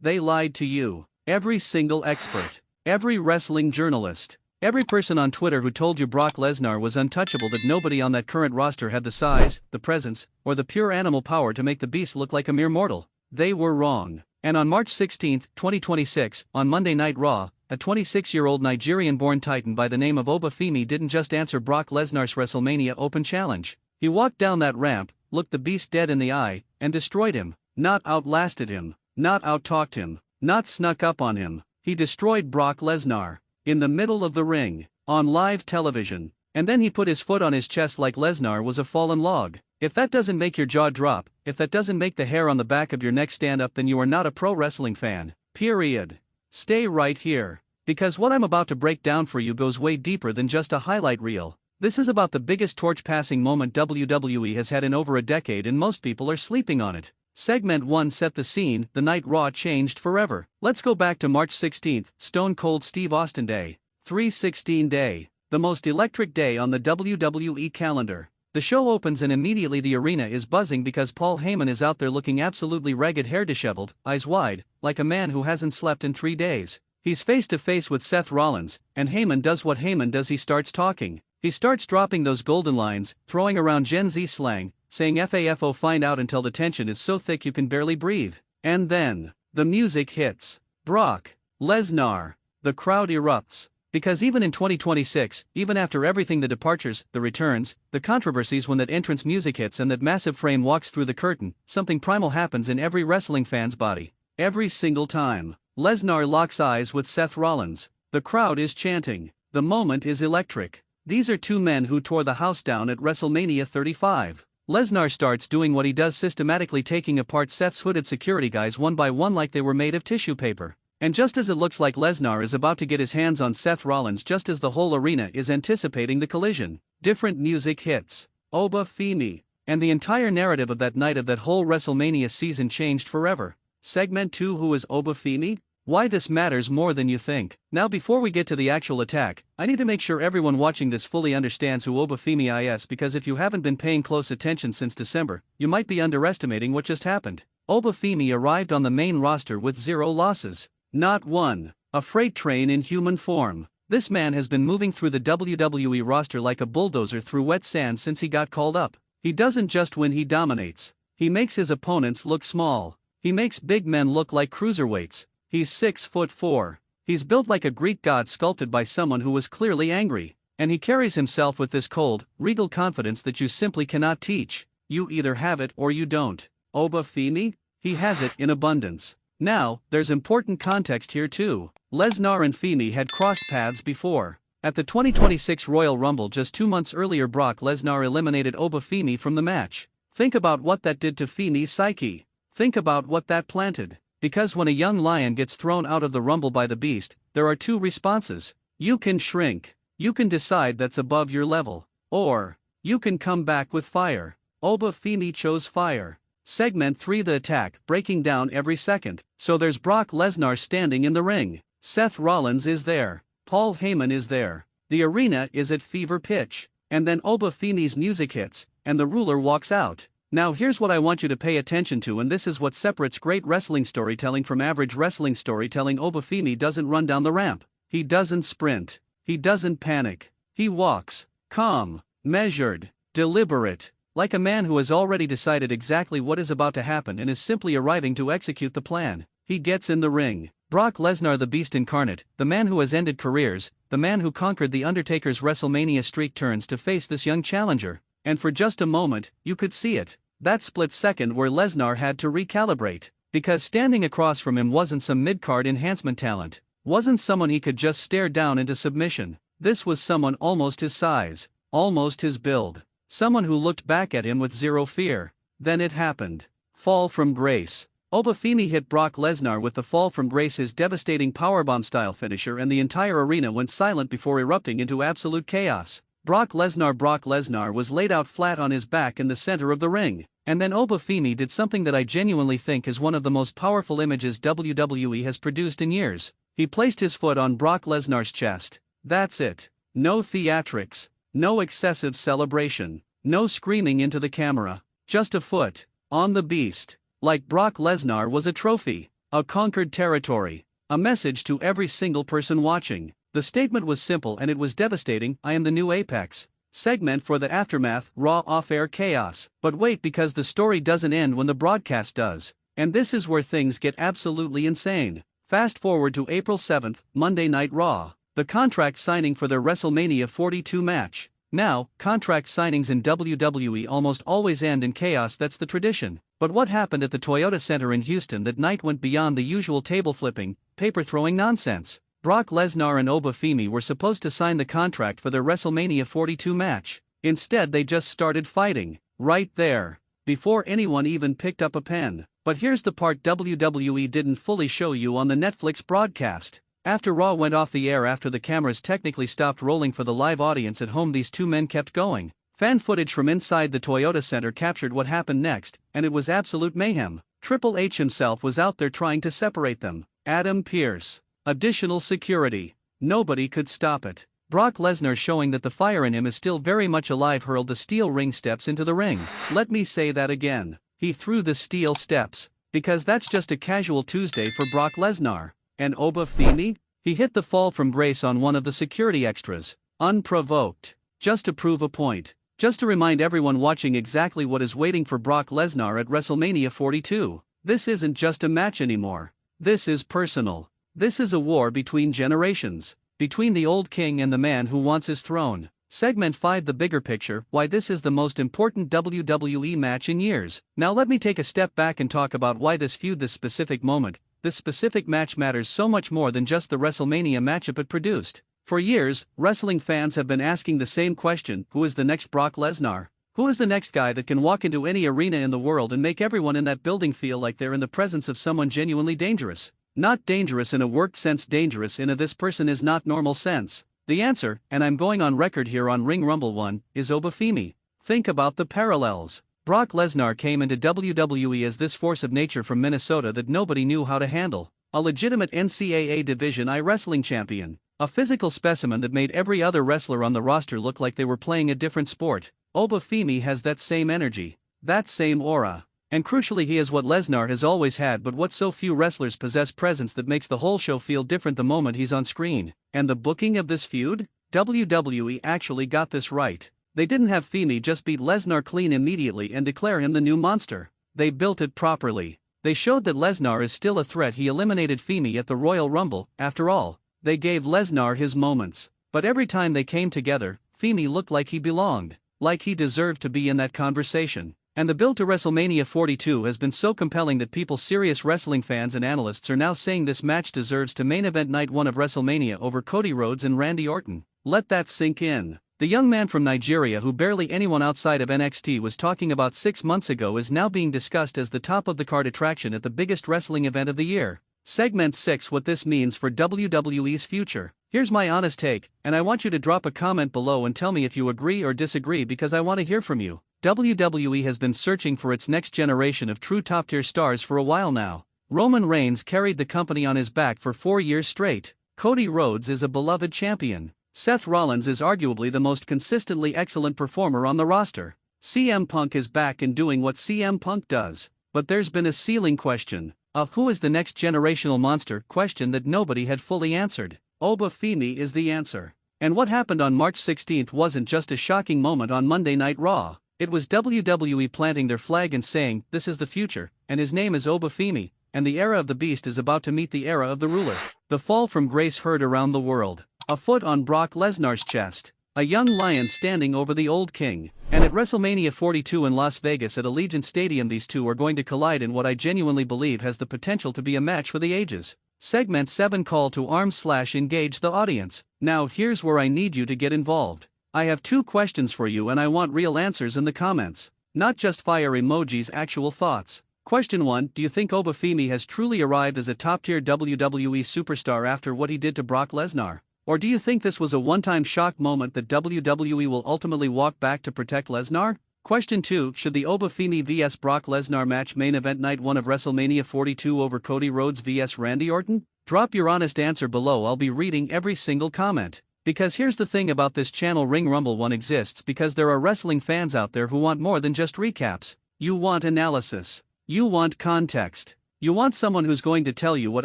They lied to you. Every single expert. Every wrestling journalist. Every person on Twitter who told you Brock Lesnar was untouchable, that nobody on that current roster had the size, the presence, or the pure animal power to make the Beast look like a mere mortal. They were wrong. And on March 16, 2026, on Monday Night Raw, a 26-year-old Nigerian-born titan by the name of Oba Femi didn't just answer Brock Lesnar's WrestleMania Open challenge. He walked down that ramp, looked the Beast dead in the eye, and destroyed him. Not outlasted him. Not outtalked him. Not snuck up on him. He destroyed Brock Lesnar. In the middle of the ring. On live television. And then he put his foot on his chest like Lesnar was a fallen log. If that doesn't make your jaw drop, if that doesn't make the hair on the back of your neck stand up, then you are not a pro wrestling fan. Period. Stay right here. Because what I'm about to break down for you goes way deeper than just a highlight reel. This is about the biggest torch-passing moment WWE has had in over a decade, and most people are sleeping on it. Segment 1 set the scene. The night Raw changed forever. Let's go back to March 16th, Stone Cold Steve Austin Day. 3/16 Day. The most electric day on the WWE calendar. The show opens and immediately the arena is buzzing because Paul Heyman is out there looking absolutely ragged, hair disheveled, eyes wide, like a man who hasn't slept in 3 days. He's face to face with Seth Rollins, and Heyman does what Heyman does. He starts talking. He starts dropping those golden lines, throwing around Gen Z slang, saying FAFO, find out, until the tension is so thick you can barely breathe. And then, the music hits. Brock Lesnar. The crowd erupts. Because even in 2026, even after everything, the departures, the returns, the controversies, when that entrance music hits and that massive frame walks through the curtain, something primal happens in every wrestling fan's body. Every single time Lesnar locks eyes with Seth Rollins, the crowd is chanting. The moment is electric. These are two men who tore the house down at WrestleMania 35. Lesnar starts doing what he does, systematically taking apart Seth's hooded security guys one by one like they were made of tissue paper. And just as it looks like Lesnar is about to get his hands on Seth Rollins, just as the whole arena is anticipating the collision, different music hits. Oba Femi. And the entire narrative of that night, of that whole WrestleMania season, changed forever. Segment 2. Who is Oba Femi? Why this matters more than you think. Now, before we get to the actual attack, I need to make sure everyone watching this fully understands who Oba Femi is, because if you haven't been paying close attention since December, you might be underestimating what just happened. Oba Femi arrived on the main roster with 0 losses. Not one. A freight train in human form. This man has been moving through the WWE roster like a bulldozer through wet sand since he got called up. He doesn't just win, he dominates. He makes his opponents look small. He makes big men look like cruiserweights. He's 6'4". He's built like a Greek god sculpted by someone who was clearly angry. And he carries himself with this cold, regal confidence that you simply cannot teach. You either have it or you don't. Oba Femi? He has it in abundance. Now, there's important context here too. Lesnar and Femi had crossed paths before. At the 2026 Royal Rumble just 2 months earlier, Brock Lesnar eliminated Oba Femi from the match. Think about what that did to Femi's psyche. Think about what that planted. Because when a young lion gets thrown out of the Rumble by the Beast, there are 2 responses. You can shrink. You can decide that's above your level. Or, you can come back with fire. Oba Femi chose fire. Segment 3. The attack, breaking down every second. So there's Brock Lesnar standing in the ring. Seth Rollins is there. Paul Heyman is there. The arena is at fever pitch. And then Oba Femi's music hits, and the ruler walks out. Now here's what I want you to pay attention to, and this is what separates great wrestling storytelling from average wrestling storytelling. Oba Femi doesn't run down the ramp. He doesn't sprint. He doesn't panic. He walks. Calm. Measured. Deliberate. Like a man who has already decided exactly what is about to happen and is simply arriving to execute the plan. He gets in the ring. Brock Lesnar, the Beast incarnate, the man who has ended careers, the man who conquered The Undertaker's WrestleMania streak, turns to face this young challenger. And for just a moment, you could see it. That split second where Lesnar had to recalibrate. Because standing across from him wasn't some mid-card enhancement talent. Wasn't someone he could just stare down into submission. This was someone almost his size. Almost his build. Someone who looked back at him with 0 fear. Then it happened. Fall from grace. Oba Femi hit Brock Lesnar with the fall from grace, his devastating powerbomb-style finisher, and the entire arena went silent before erupting into absolute chaos. Brock Lesnar was laid out flat on his back in the center of the ring. And then Oba Femi did something that I genuinely think is one of the most powerful images WWE has produced in years. He placed his foot on Brock Lesnar's chest. That's it. No theatrics. No excessive celebration. No screaming into the camera. Just a foot. On the Beast. Like Brock Lesnar was a trophy. A conquered territory. A message to every single person watching. The statement was simple and it was devastating: I am the new apex. Segment for the aftermath, raw off-air chaos. But wait, because the story doesn't end when the broadcast does. And this is where things get absolutely insane. Fast forward to April 7th, Monday Night Raw. The contract signing for their WrestleMania 42 match. Now, contract signings in WWE almost always end in chaos, that's the tradition. But what happened at the Toyota Center in Houston that night went beyond the usual table flipping, paper throwing nonsense. Brock Lesnar and Oba Femi were supposed to sign the contract for their WrestleMania 42 match. Instead, they just started fighting. Right there. Before anyone even picked up a pen. But here's the part WWE didn't fully show you on the Netflix broadcast. After Raw went off the air, after the cameras technically stopped rolling for the live audience at home, these two men kept going. Fan footage from inside the Toyota Center captured what happened next, and it was absolute mayhem. Triple H himself was out there trying to separate them. Adam Pearce. Additional security. Nobody could stop it. Brock Lesnar, showing that the fire in him is still very much alive, hurled the steel ring steps into the ring. Let me say that again. He threw the steel steps. Because that's just a casual Tuesday for Brock Lesnar. And Oba Femi? He hit the fall from grace on one of the security extras. Unprovoked. Just to prove a point. Just to remind everyone watching exactly what is waiting for Brock Lesnar at WrestleMania 42. This isn't just a match anymore. This is personal. This is a war between generations. Between the old king and the man who wants his throne. Segment 5: The bigger picture, why this is the most important WWE match in years. Now let me take a step back and talk about why this feud, this specific moment, this specific match matters so much more than just the WrestleMania matchup it produced. For years, wrestling fans have been asking the same question: who is the next Brock Lesnar? Who is the next guy that can walk into any arena in the world and make everyone in that building feel like they're in the presence of someone genuinely dangerous? Not dangerous in a work sense, dangerous in a this person is not normal sense. The answer, and I'm going on record here on Ring Rumble 1, is Oba Femi. Think about the parallels. Brock Lesnar came into WWE as this force of nature from Minnesota that nobody knew how to handle. A legitimate NCAA Division I wrestling champion. A physical specimen that made every other wrestler on the roster look like they were playing a different sport. Oba Femi has that same energy. That same aura. And crucially, he has what Lesnar has always had, but what so few wrestlers possess: presence that makes the whole show feel different the moment he's on screen. And the booking of this feud? WWE actually got this right. They didn't have Femi just beat Lesnar clean immediately and declare him the new monster. They built it properly. They showed that Lesnar is still a threat. He eliminated Femi at the Royal Rumble. After all, they gave Lesnar his moments. But every time they came together, Femi looked like he belonged. Like he deserved to be in that conversation. And the build to WrestleMania 42 has been so compelling that people, serious wrestling fans and analysts, are now saying this match deserves to main event night 1 of WrestleMania over Cody Rhodes and Randy Orton. Let that sink in. The young man from Nigeria, who barely anyone outside of NXT was talking about 6 months ago, is now being discussed as the top of the card attraction at the biggest wrestling event of the year. Segment 6: What this means for WWE's future. Here's my honest take, and I want you to drop a comment below and tell me if you agree or disagree, because I want to hear from you. WWE has been searching for its next generation of true top-tier stars for a while now. Roman Reigns carried the company on his back for 4 years straight. Cody Rhodes is a beloved champion. Seth Rollins is arguably the most consistently excellent performer on the roster. CM Punk is back and doing what CM Punk does. But there's been a ceiling question. Who is the next generational monster? Question that nobody had fully answered. Oba Femi is the answer. And what happened on March 16th wasn't just a shocking moment on Monday Night Raw. It was WWE planting their flag and saying, this is the future, and his name is Oba Femi, and the era of the beast is about to meet the era of the ruler. The fall from grace heard around the world. A foot on Brock Lesnar's chest. A young lion standing over the old king. And at WrestleMania 42 in Las Vegas at Allegiant Stadium, these two are going to collide in what I genuinely believe has the potential to be a match for the ages. Segment 7: Call to Arms/Engage the audience. Now here's where I need you to get involved. I have 2 questions for you and I want real answers in the comments. Not just fire emojis, actual thoughts. Question 1: Do you think Oba Femi has truly arrived as a top-tier WWE superstar after what he did to Brock Lesnar? Or do you think this was a one-time shock moment that WWE will ultimately walk back to protect Lesnar? Question 2: Should the Oba Femi vs Brock Lesnar match main event night 1 of WrestleMania 42 over Cody Rhodes vs Randy Orton? Drop your honest answer below. I'll be reading every single comment. Because here's the thing about this channel: Ring Rumble 1 exists because there are wrestling fans out there who want more than just recaps. You want analysis. You want context. You want someone who's going to tell you what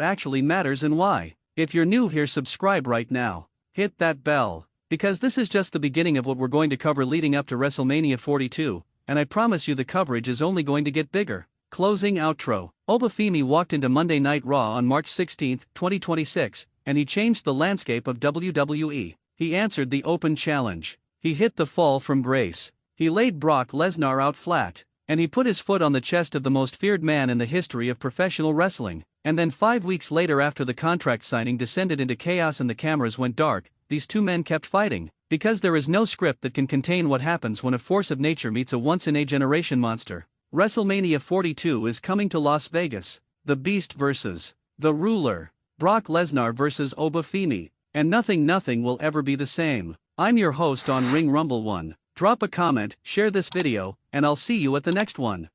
actually matters and why. If you're new here, subscribe right now. Hit that bell, because this is just the beginning of what we're going to cover leading up to WrestleMania 42, and I promise you the coverage is only going to get bigger. Closing outro. Oba Femi walked into Monday Night Raw on March 16, 2026, and he changed the landscape of WWE. He answered the open challenge. He hit the fall from grace. He laid Brock Lesnar out flat. And he put his foot on the chest of the most feared man in the history of professional wrestling. And then 5 weeks later, after the contract signing descended into chaos and the cameras went dark, these two men kept fighting. Because there is no script that can contain what happens when a force of nature meets a once-in-a-generation monster. WrestleMania 42 is coming to Las Vegas. The Beast vs. The Ruler. Brock Lesnar vs. Oba Femi. And nothing will ever be the same. I'm your host on Ring Rumble 1. Drop a comment, share this video, and I'll see you at the next one.